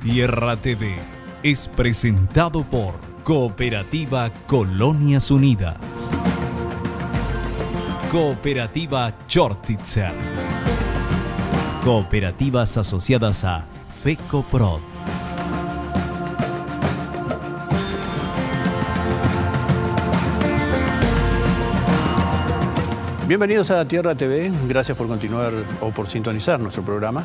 Tierra TV es presentado por Cooperativa Colonias Unidas. Cooperativa Chortitzer. Cooperativas asociadas a FECOPROD. Bienvenidos a Tierra TV, gracias por continuar o por sintonizar nuestro programa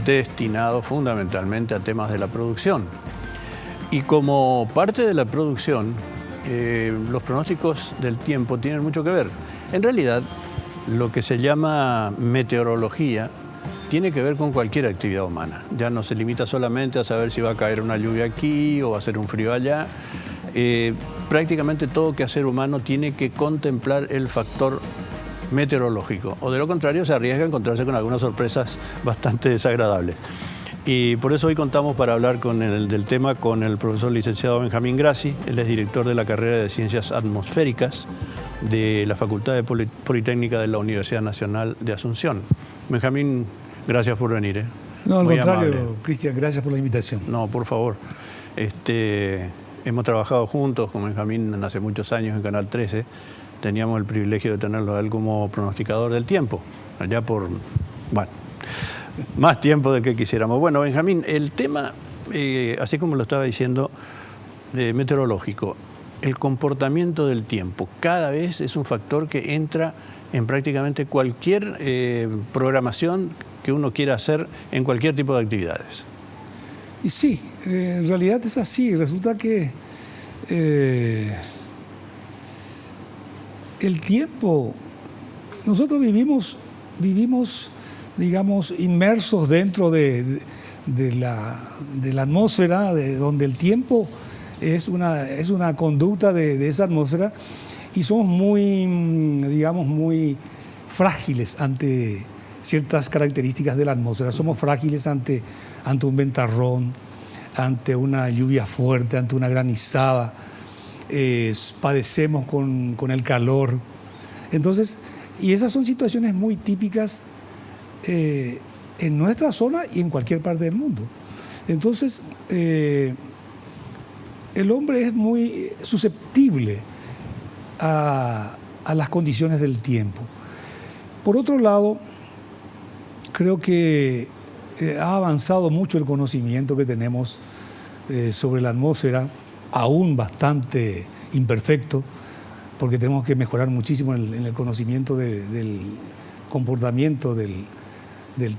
destinado fundamentalmente a temas de la producción. Y como parte de la producción, los pronósticos del tiempo tienen mucho que ver. En realidad, lo que se llama meteorología tiene que ver con cualquier actividad humana. Ya no se limita solamente a saber si va a caer una lluvia aquí o va a hacer un frío allá. Prácticamente todo quehacer humano tiene que contemplar el factor meteorológico, o de lo contrario se arriesga a encontrarse con algunas sorpresas bastante desagradables. Y por eso hoy contamos para hablar del tema con el profesor licenciado Benjamín Grassi. Él es director de la carrera de Ciencias Atmosféricas de la Facultad de Politécnica de la Universidad Nacional de Asunción. Benjamín, gracias por venir. No, al contrario, Cristian, gracias por la invitación. No, por favor. Hemos trabajado juntos con Benjamín hace muchos años en Canal 13. Teníamos el privilegio de tenerlo a él como pronosticador del tiempo, allá por, más tiempo del que quisiéramos. Bueno, Benjamín, el tema, así como lo estaba diciendo, meteorológico, el comportamiento del tiempo, cada vez es un factor que entra en prácticamente cualquier programación que uno quiera hacer en cualquier tipo de actividades. Y sí, en realidad es así. Resulta que el tiempo, nosotros vivimos, digamos, inmersos dentro de la atmósfera, donde el tiempo es una conducta de esa atmósfera, y somos muy frágiles ante ciertas características de la atmósfera. Somos frágiles ante un ventarrón, ante una lluvia fuerte, ante una granizada. Padecemos con el calor. Entonces, y esas son situaciones muy típicas en nuestra zona y en cualquier parte del mundo. Entonces, el hombre es muy susceptible a las condiciones del tiempo. Por otro lado, creo que ha avanzado mucho el conocimiento que tenemos sobre la atmósfera, aún bastante imperfecto, porque tenemos que mejorar muchísimo en el conocimiento del comportamiento del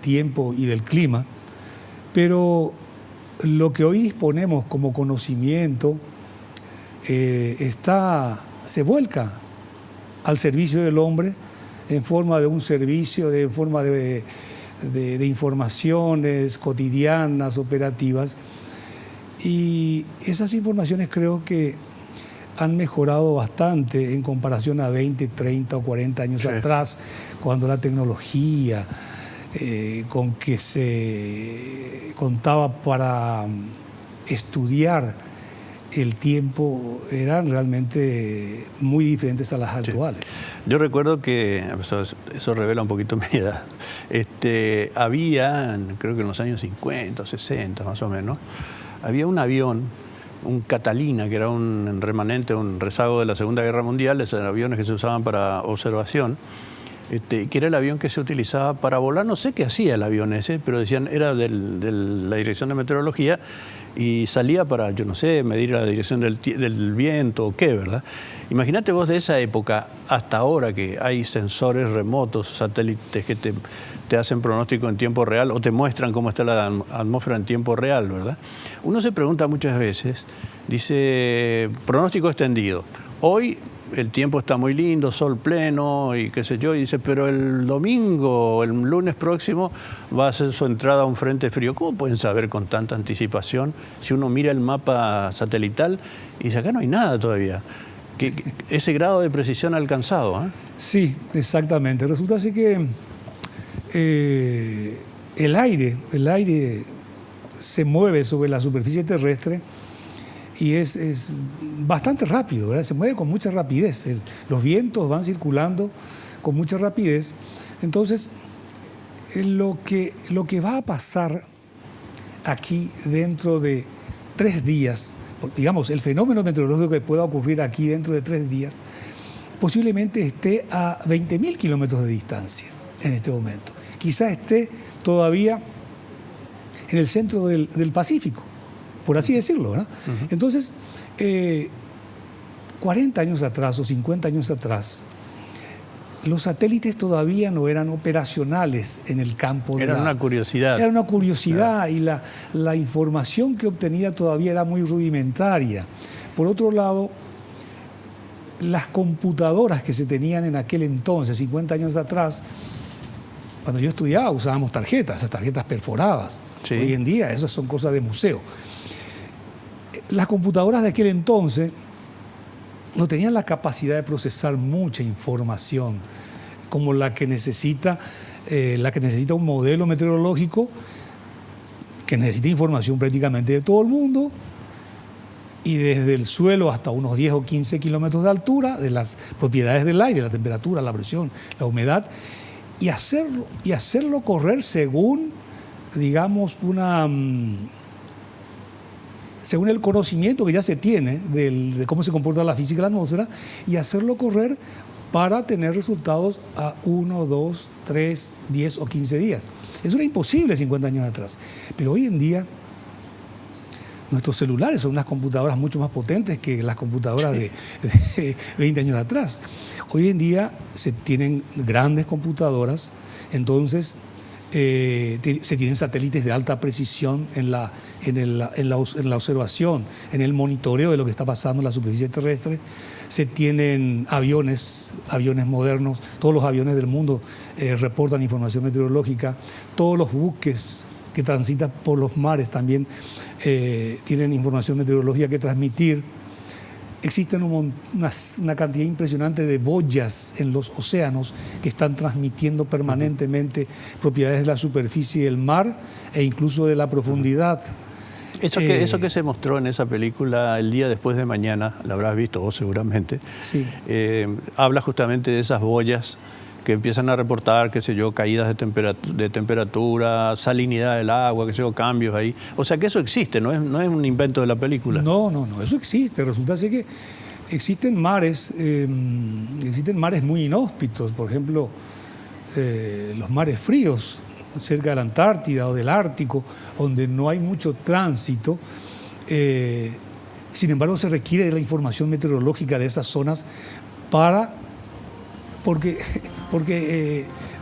tiempo y del clima. Pero lo que hoy disponemos como conocimiento se vuelca al servicio del hombre en forma de un servicio, en forma de informaciones cotidianas, operativas. Y esas informaciones creo que han mejorado bastante en comparación a 20, 30 o 40 años atrás, cuando la tecnología con que se contaba para estudiar el tiempo eran realmente muy diferentes a las actuales. Yo recuerdo que, eso revela un poquito mi edad, había, creo que en los años 50 o 60 más o menos, había un avión, un Catalina, que era un remanente, un rezago de la Segunda Guerra Mundial, esos aviones que se usaban para observación, que era el avión que se utilizaba para volar. No sé qué hacía el avión ese, pero decían era de la Dirección de Meteorología, y salía para, yo no sé, medir la dirección del viento o qué, ¿verdad? Imagínate vos de esa época hasta ahora, que hay sensores remotos, satélites que te hacen pronóstico en tiempo real o te muestran cómo está la atmósfera en tiempo real, ¿verdad? Uno se pregunta muchas veces, dice, pronóstico extendido. Hoy el tiempo está muy lindo, sol pleno y qué sé yo, y dice, pero el domingo, el lunes próximo, va a ser su entrada a un frente frío. ¿Cómo pueden saber con tanta anticipación si uno mira el mapa satelital y dice, acá no hay nada todavía? Ese grado de precisión ha alcanzado, ¿eh? Sí, exactamente. Resulta así que el aire se mueve sobre la superficie terrestre y es bastante rápido, ¿verdad? Se mueve con mucha rapidez. Los vientos van circulando con mucha rapidez. Entonces, lo que va a pasar aquí dentro de 3 días, digamos, el fenómeno meteorológico que pueda ocurrir aquí dentro de 3 días, posiblemente esté a 20.000 kilómetros de distancia en este momento. Quizás esté todavía en el centro del Pacífico, por así decirlo, ¿verdad? Uh-huh. Entonces, 40 años atrás o 50 años atrás, los satélites todavía no eran operacionales en el campo. Era una curiosidad. Era una curiosidad, y la información que obtenía todavía era muy rudimentaria. Por otro lado, las computadoras que se tenían en aquel entonces, 50 años atrás, cuando yo estudiaba usábamos tarjetas, esas tarjetas perforadas. Sí. Hoy en día esas son cosas de museo. Las computadoras de aquel entonces no tenían la capacidad de procesar mucha información como la que necesita un modelo meteorológico, que necesita información prácticamente de todo el mundo, y desde el suelo hasta unos 10 o 15 kilómetros de altura, de las propiedades del aire, la temperatura, la presión, la humedad, y hacerlo correr según, digamos, según el conocimiento que ya se tiene de cómo se comporta la física de la atmósfera, y hacerlo correr para tener resultados a 1, 2, 3, 10 o 15 días. Eso era imposible 50 años atrás. Pero hoy en día, nuestros celulares son unas computadoras mucho más potentes que las computadoras de 20 años atrás. Hoy en día se tienen grandes computadoras, entonces se tienen satélites de alta precisión en la observación, en el monitoreo de lo que está pasando en la superficie terrestre. Se tienen aviones modernos, todos los aviones del mundo reportan información meteorológica, todos los buques que transitan por los mares también tienen información meteorológica que transmitir. Existen una cantidad impresionante de boyas en los océanos que están transmitiendo permanentemente propiedades de la superficie del mar e incluso de la profundidad. Eso que se mostró en esa película, El día después de mañana, la habrás visto vos seguramente, sí. Habla justamente de esas boyas que empiezan a reportar, qué sé yo, caídas de temperatura, salinidad del agua, qué sé yo, cambios ahí. O sea que eso existe, no es un invento de la película. No, eso existe. Resulta ser que existen mares muy inhóspitos, por ejemplo, los mares fríos, cerca de la Antártida o del Ártico, donde no hay mucho tránsito. Sin embargo, se requiere de la información meteorológica de esas zonas porque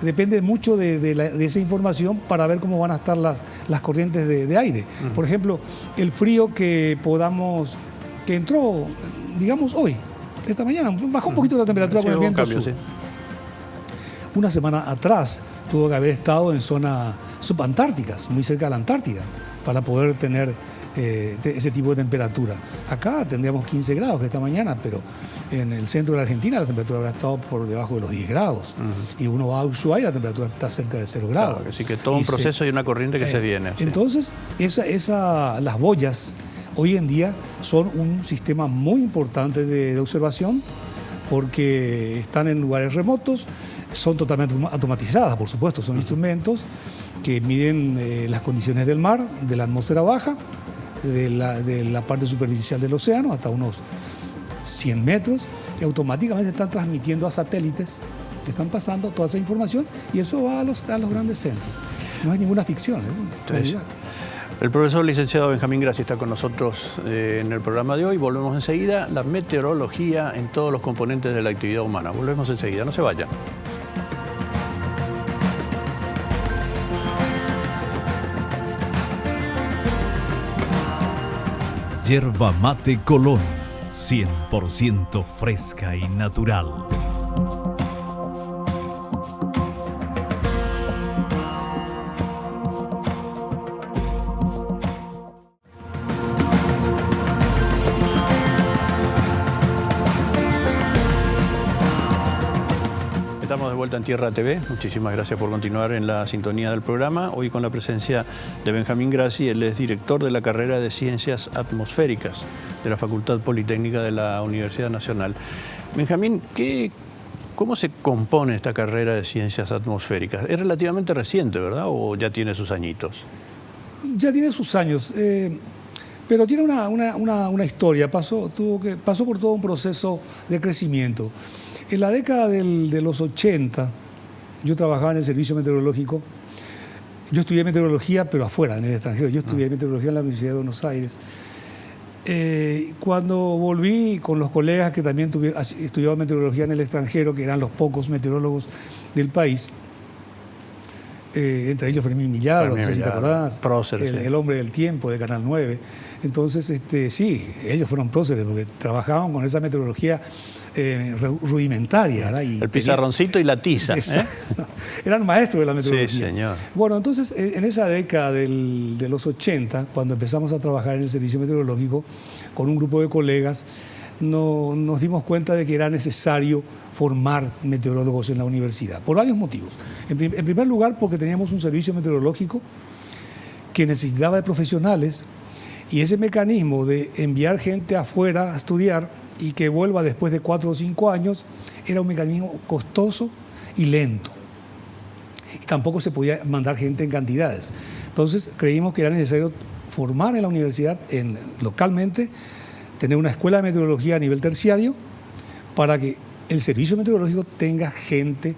depende mucho de esa información para ver cómo van a estar las corrientes de aire. Uh-huh. Por ejemplo, el frío que entró, digamos, hoy, esta mañana, bajó un poquito la temperatura con el viento sur. Sí. Una semana atrás tuvo que haber estado en zonas subantárticas, muy cerca de la Antártida, para poder tener ese tipo de temperatura. Acá tendríamos 15 grados esta mañana, pero en el centro de la Argentina la temperatura habrá estado por debajo de los 10 grados. Uh-huh. Y uno va a Ushuaia y la temperatura está cerca de 0 grados. Claro, así que todo un proceso y una corriente que se viene. Sí. Entonces, las boyas hoy en día son un sistema muy importante de observación, porque están en lugares remotos, son totalmente automatizadas, por supuesto, son instrumentos que miden las condiciones del mar, de la atmósfera baja, de la parte superficial del océano, hasta unos 100 metros, y automáticamente están transmitiendo a satélites que están pasando toda esa información, y eso va a los grandes centros. No hay ninguna ficción, ¿eh? El profesor licenciado Benjamín Grassi está con nosotros en el programa de hoy. Volvemos enseguida. La meteorología en todos los componentes de la actividad humana. Volvemos enseguida, no se vayan. Yerba Mate Colón, 100% fresca y natural. Estamos de vuelta en Tierra TV. Muchísimas gracias por continuar en la sintonía del programa. Hoy con la presencia de Benjamín Grassi. Él es director de la carrera de Ciencias Atmosféricas de la Facultad Politécnica de la Universidad Nacional. Benjamín, ¿cómo se compone esta carrera de Ciencias Atmosféricas? Es relativamente reciente, ¿verdad? ¿O ya tiene sus añitos? Ya tiene sus años, pero tiene una historia. Pasó por todo un proceso de crecimiento. En la década de los 80, yo trabajaba en el servicio meteorológico. Yo estudié meteorología, pero afuera, en el extranjero. Yo estudié meteorología en la Universidad de Buenos Aires. Cuando volví con los colegas que también estudiaban meteorología en el extranjero, que eran los pocos meteorólogos del país, entre ellos Fermín Millar, no sé si te acordás, prócer, el hombre del tiempo de Canal 9. Entonces, sí, ellos fueron próceres porque trabajaban con esa meteorología rudimentaria, ¿verdad? El pizarroncito y la tiza. Eran maestros de la meteorología. Sí, señor. Bueno, entonces, en esa década de los 80, cuando empezamos a trabajar en el servicio meteorológico con un grupo de colegas, nos dimos cuenta de que era necesario formar meteorólogos en la universidad, por varios motivos. En primer lugar, porque teníamos un servicio meteorológico que necesitaba de profesionales, y ese mecanismo de enviar gente afuera a estudiar y que vuelva después de 4 o 5 años era un mecanismo costoso y lento. Y tampoco se podía mandar gente en cantidades. Entonces creímos que era necesario formar en la universidad, localmente, tener una escuela de meteorología a nivel terciario para que el servicio meteorológico tenga gente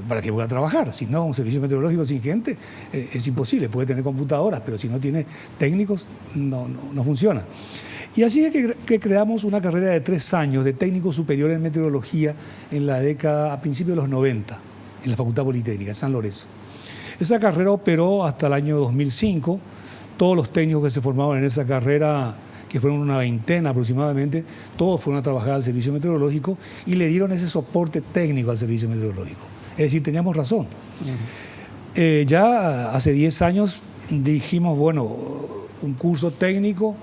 para que pueda trabajar. Si no, un servicio meteorológico sin gente es imposible. Puede tener computadoras, pero si no tiene técnicos, no funciona. Y así es que creamos una carrera de 3 años de técnico superior en meteorología a principios de los 90, en la Facultad Politécnica, en San Lorenzo. Esa carrera operó hasta el año 2005. Todos los técnicos que se formaban en esa carrera, que fueron una veintena aproximadamente, todos fueron a trabajar al servicio meteorológico y le dieron ese soporte técnico al servicio meteorológico. Es decir, teníamos razón. Ya hace 10 años dijimos, bueno, un curso técnico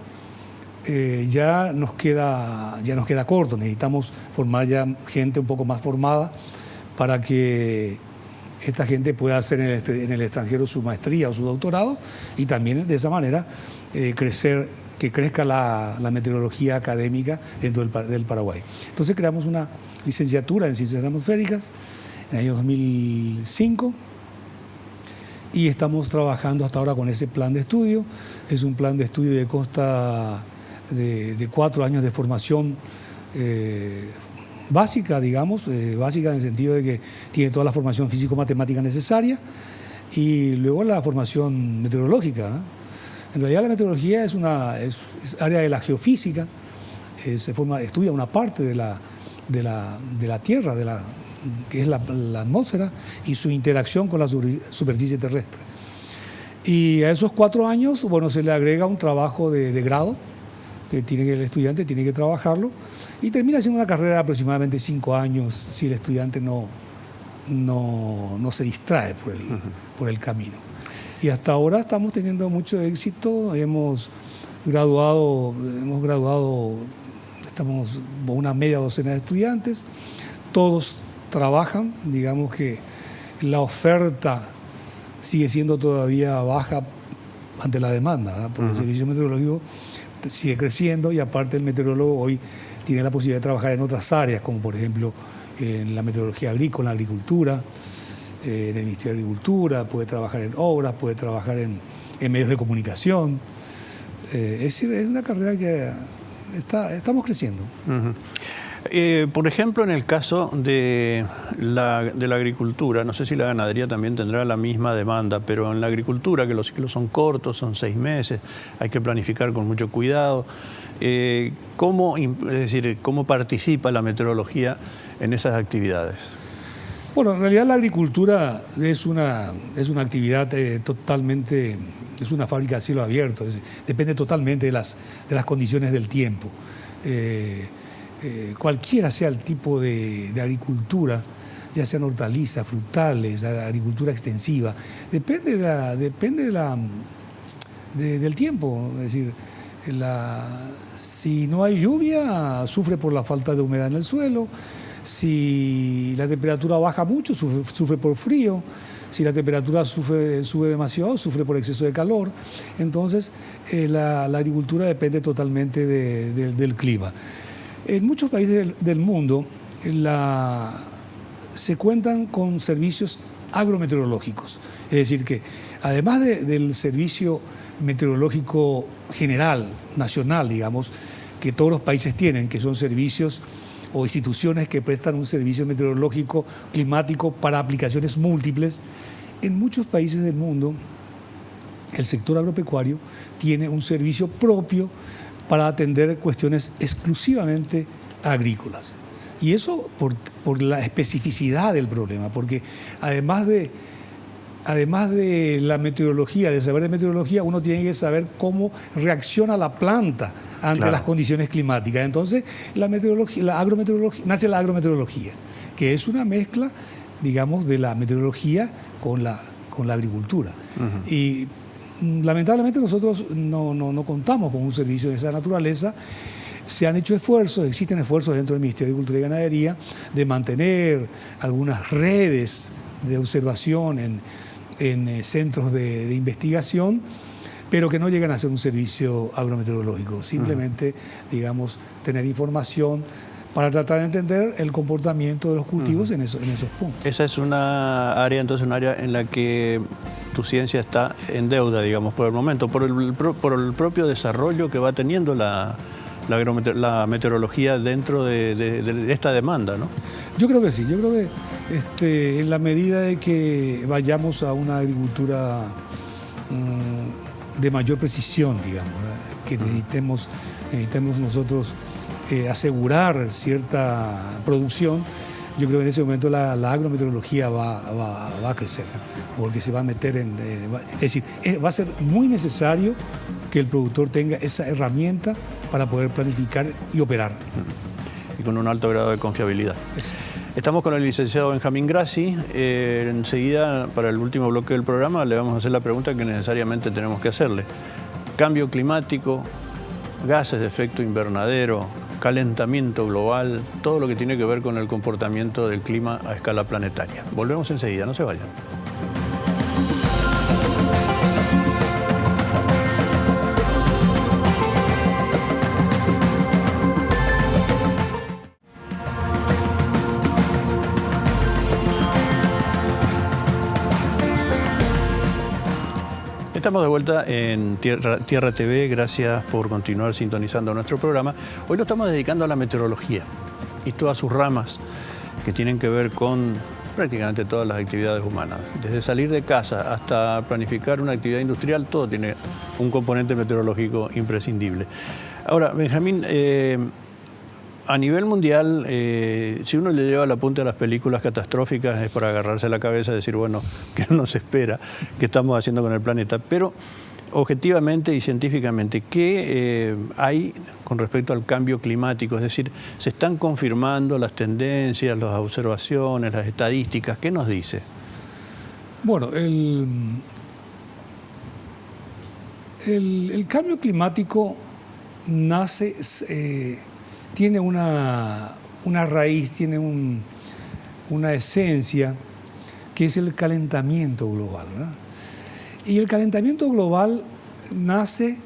ya nos queda corto, necesitamos formar ya gente un poco más formada para que esta gente pueda hacer en el extranjero su maestría o su doctorado y también de esa manera que crezca la meteorología académica dentro del Paraguay. Entonces creamos una licenciatura en Ciencias Atmosféricas en el año 2005 y estamos trabajando hasta ahora con ese plan de estudio. Es un plan de estudio que consta de 4 años de formación básica, digamos, básica en el sentido de que tiene toda la formación físico-matemática necesaria y luego la formación meteorológica, ¿no? En realidad la meteorología es área de la geofísica, estudia una parte de la Tierra, que es la atmósfera y su interacción con la superficie terrestre. Y a esos 4 años, bueno, se le agrega un trabajo de grado que el estudiante tiene que trabajarlo y termina siendo una carrera de aproximadamente 5 años si el estudiante no se distrae por el camino. Y hasta ahora estamos teniendo mucho éxito, hemos graduado, estamos una media docena de estudiantes, todos trabajan, digamos que la oferta sigue siendo todavía baja ante la demanda, ¿no? Porque el servicio meteorológico sigue creciendo y aparte el meteorólogo hoy tiene la posibilidad de trabajar en otras áreas, como por ejemplo en la meteorología agrícola, en la agricultura, en el Ministerio de Agricultura, puede trabajar en obras, puede trabajar en medios de comunicación. Es decir, es una carrera que estamos creciendo. Por ejemplo, en el caso de la agricultura, no sé si la ganadería también tendrá la misma demanda, pero en la agricultura, que los ciclos son cortos, son 6 meses, hay que planificar con mucho cuidado. ¿Cómo participa la meteorología en esas actividades? Bueno, en realidad la agricultura es una actividad totalmente, es una fábrica a cielo abierto, depende totalmente de las condiciones del tiempo. Cualquiera sea el tipo de agricultura, ya sean hortalizas, frutales, agricultura extensiva, depende del tiempo. Es decir, si no hay lluvia, sufre por la falta de humedad en el suelo. Si la temperatura baja mucho, sufre por frío. Si la temperatura sube demasiado, sufre por exceso de calor. Entonces, la agricultura depende totalmente del clima. En muchos países del mundo se cuentan con servicios agrometeorológicos. Es decir, que además del servicio meteorológico general, nacional, digamos, que todos los países tienen, que son servicios o instituciones que prestan un servicio meteorológico climático para aplicaciones múltiples, en muchos países del mundo el sector agropecuario tiene un servicio propio para atender cuestiones exclusivamente agrícolas. Y eso por la especificidad del problema, porque además de la meteorología, de saber de meteorología, uno tiene que saber cómo reacciona la planta ante las condiciones climáticas. Entonces, nace la agrometeorología, que es una mezcla, digamos, de la meteorología con la agricultura. Uh-huh. Y lamentablemente nosotros no contamos con un servicio de esa naturaleza. Se han hecho esfuerzos, existen esfuerzos dentro del Ministerio de Agricultura y Ganadería de mantener algunas redes de observación en centros de investigación, pero que no llegan a ser un servicio agrometeorológico. Simplemente, digamos, tener información para tratar de entender el comportamiento de los cultivos en esos puntos. Esa es una área, entonces, un área en la que tu ciencia está en deuda, digamos, por el momento, por el propio desarrollo que va teniendo la meteorología dentro de esta demanda, ¿no? Yo creo que sí, yo creo que en la medida de que vayamos a una agricultura de mayor precisión, digamos, que necesitemos nosotros asegurar cierta producción, yo creo que en ese momento la agrometeorología va a crecer, porque se va a meter es decir, va a ser muy necesario que el productor tenga esa herramienta para poder planificar y operar. Y con un alto grado de confiabilidad. Eso. Estamos con el licenciado Benjamín Grassi. Enseguida, para el último bloque del programa, le vamos a hacer la pregunta que necesariamente tenemos que hacerle. Cambio climático, gases de efecto invernadero, calentamiento global, todo lo que tiene que ver con el comportamiento del clima a escala planetaria. Volvemos enseguida, no se vayan. Estamos de vuelta en Tierra TV, gracias por continuar sintonizando nuestro programa. Hoy lo estamos dedicando a la meteorología y todas sus ramas que tienen que ver con prácticamente todas las actividades humanas. Desde salir de casa hasta planificar una actividad industrial, todo tiene un componente meteorológico imprescindible. Ahora, Benjamín, a nivel mundial, si uno le lleva la punta a las películas catastróficas es para agarrarse la cabeza y decir, bueno, ¿qué nos espera? ¿Qué estamos haciendo con el planeta? Pero objetivamente y científicamente, ¿qué hay con respecto al cambio climático? Es decir, ¿se están confirmando las tendencias, las observaciones, las estadísticas? ¿Qué nos dice? Bueno, el cambio climático nace... tiene una raíz, tiene una esencia, que es el calentamiento global, ¿verdad? Y el calentamiento global nace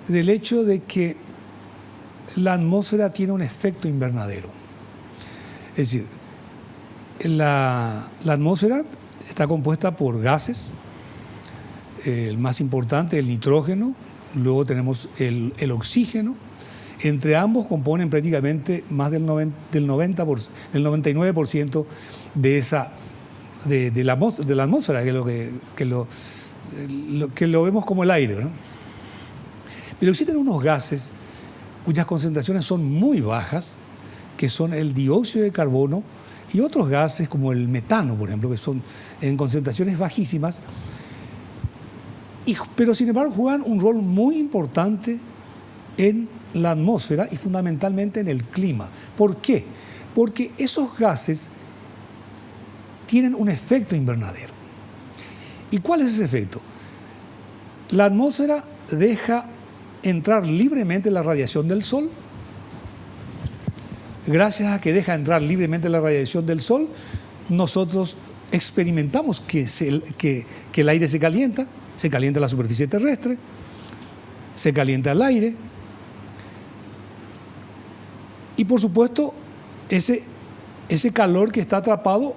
del hecho de que la atmósfera tiene un efecto invernadero. Es decir, la atmósfera está compuesta por gases, el más importante, el nitrógeno, luego tenemos el oxígeno. Entre ambos componen prácticamente más del 99% de la atmósfera, que lo vemos como el aire, ¿no? Pero existen unos gases cuyas concentraciones son muy bajas, que son el dióxido de carbono y otros gases como el metano, por ejemplo, que son en concentraciones bajísimas, pero sin embargo juegan un rol muy importante en la atmósfera y fundamentalmente en el clima. ¿Por qué? Porque esos gases tienen un efecto invernadero. ¿Y cuál es ese efecto? La atmósfera deja entrar libremente la radiación del Sol. Gracias a que deja entrar libremente la radiación del Sol, nosotros experimentamos que el aire se calienta la superficie terrestre, se calienta el aire. Y por supuesto, ese calor que está atrapado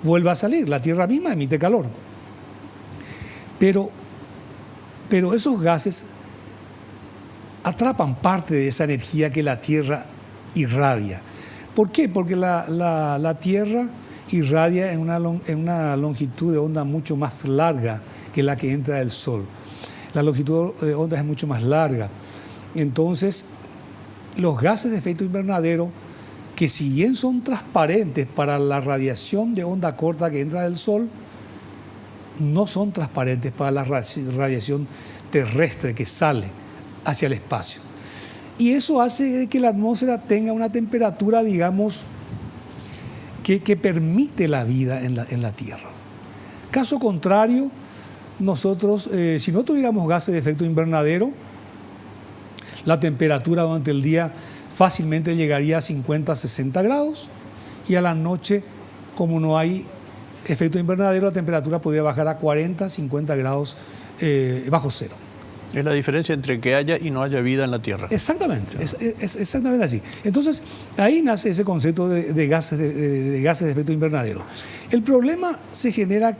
vuelve a salir. La Tierra misma emite calor. Pero esos gases atrapan parte de esa energía que la Tierra irradia. ¿Por qué? Porque la Tierra irradia en una longitud de onda mucho más larga que la que entra del Sol. La longitud de onda es mucho más larga. Entonces, los gases de efecto invernadero, que si bien son transparentes para la radiación de onda corta que entra del Sol, no son transparentes para la radiación terrestre que sale hacia el espacio. Y eso hace que la atmósfera tenga una temperatura, digamos, que permite la vida en la Tierra. Caso contrario, nosotros, si no tuviéramos gases de efecto invernadero, la temperatura durante el día fácilmente llegaría a 50, 60 grados y a la noche, como no hay efecto invernadero, la temperatura podría bajar a 40, 50 grados bajo cero. Es la diferencia entre que haya y no haya vida en la Tierra. Exactamente, es exactamente así. Entonces, ahí nace ese concepto de gases de efecto invernadero. El problema se genera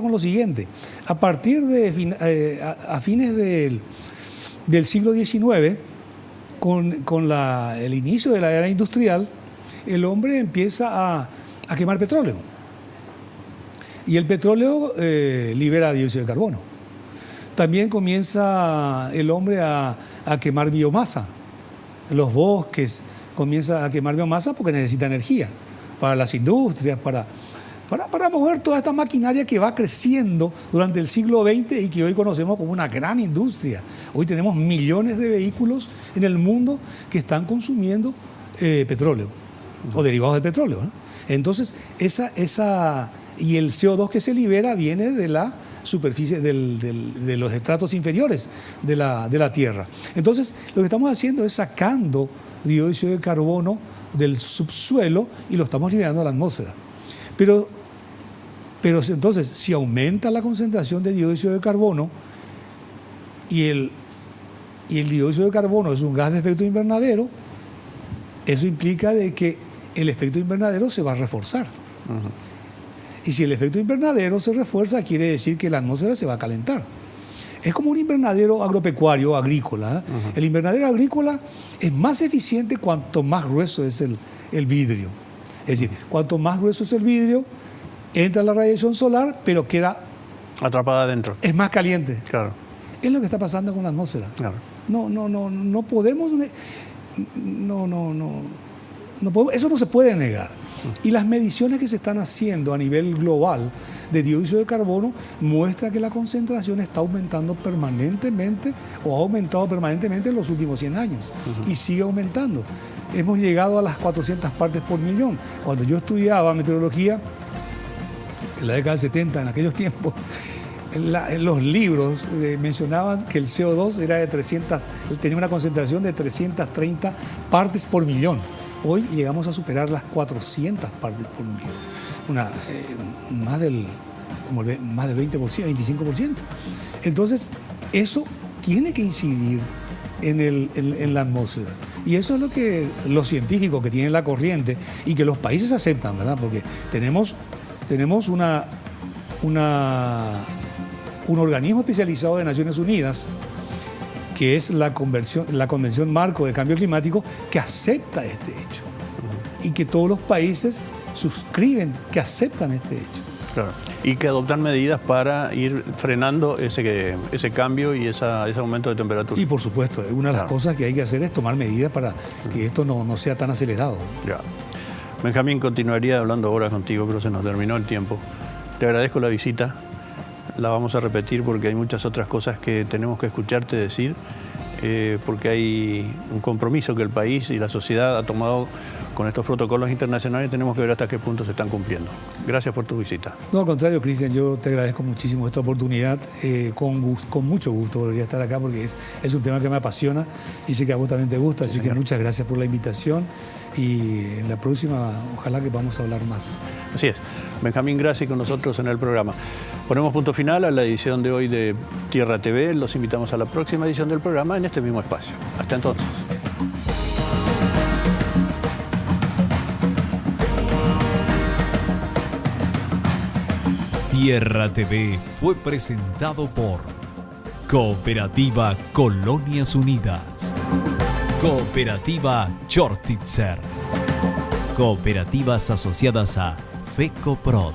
con lo siguiente. A partir de a fines del siglo XIX, con el inicio de la era industrial, el hombre empieza a quemar petróleo. Y el petróleo libera dióxido de carbono. También comienza el hombre a quemar biomasa. Los bosques comienza a quemar biomasa porque necesita energía para las industrias, para mover toda esta maquinaria que va creciendo durante el siglo XX y que hoy conocemos como una gran industria. Hoy tenemos millones de vehículos en el mundo que están consumiendo petróleo o derivados del petróleo, ¿no? Entonces, y el CO2 que se libera viene de la superficie de los estratos inferiores de la Tierra. Entonces, lo que estamos haciendo es sacando dióxido de carbono del subsuelo y lo estamos liberando a la atmósfera. Pero entonces, si aumenta la concentración de dióxido de carbono y el dióxido de carbono es un gas de efecto invernadero, eso implica de que el efecto invernadero se va a reforzar. Uh-huh. Y si el efecto invernadero se refuerza, quiere decir que la atmósfera se va a calentar. Es como un invernadero agropecuario, agrícola. Uh-huh. El invernadero agrícola es más eficiente cuanto más grueso es el vidrio. Es decir, cuanto más grueso es el vidrio, entra la radiación solar, pero queda atrapada adentro. Es más caliente. Claro. Es lo que está pasando con la atmósfera. Claro. No podemos. No podemos, eso no se puede negar. Y las mediciones que se están haciendo a nivel global de dióxido de carbono muestran que la concentración está aumentando permanentemente o ha aumentado permanentemente en los últimos 100 años. Uh-huh. Y sigue aumentando. Hemos llegado a las 400 partes por millón. Cuando yo estudiaba meteorología, en la década del 70, en aquellos tiempos, los libros mencionaban que el CO2 era tenía una concentración de 330 partes por millón. Hoy llegamos a superar las 400 partes por millón, más del 20%, 25%. Entonces, eso tiene que incidir en la atmósfera. Y eso es lo que los científicos que tienen la corriente y que los países aceptan, ¿verdad? Porque tenemos un organismo especializado de Naciones Unidas, que es la Convención Marco de Cambio Climático, que acepta este hecho. Y que todos los países suscriben, que aceptan este hecho. Claro. Y que adoptan medidas para ir frenando ese cambio y ese aumento de temperatura. Y por supuesto, una de las cosas que hay que hacer es tomar medidas para que esto no sea tan acelerado. Ya. Benjamín, continuaría hablando ahora contigo, pero se nos terminó el tiempo. Te agradezco la visita. La vamos a repetir porque hay muchas otras cosas que tenemos que escucharte decir, porque hay un compromiso que el país y la sociedad ha tomado con estos protocolos internacionales y tenemos que ver hasta qué punto se están cumpliendo. Gracias por tu visita. No, al contrario, Cristian, yo te agradezco muchísimo esta oportunidad. Con mucho gusto volvería a estar acá porque es un tema que me apasiona y sé que a vos también te gusta, así que muchas gracias por la invitación y en la próxima ojalá que podamos hablar más. Así es. Benjamín Grassi con nosotros en el programa. Ponemos punto final a la edición de hoy de Tierra TV. Los invitamos a la próxima edición del programa en este mismo espacio. Hasta entonces. Tierra TV fue presentado por Cooperativa Colonias Unidas, Cooperativa Chortitzer, Cooperativas asociadas a FECOPROD.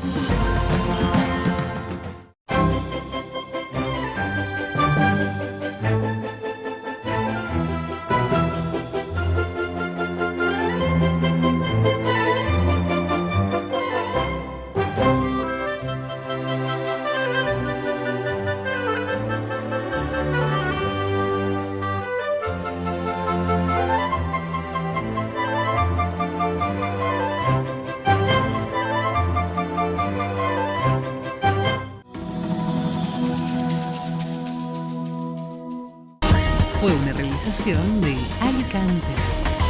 Fue una realización de Alicante.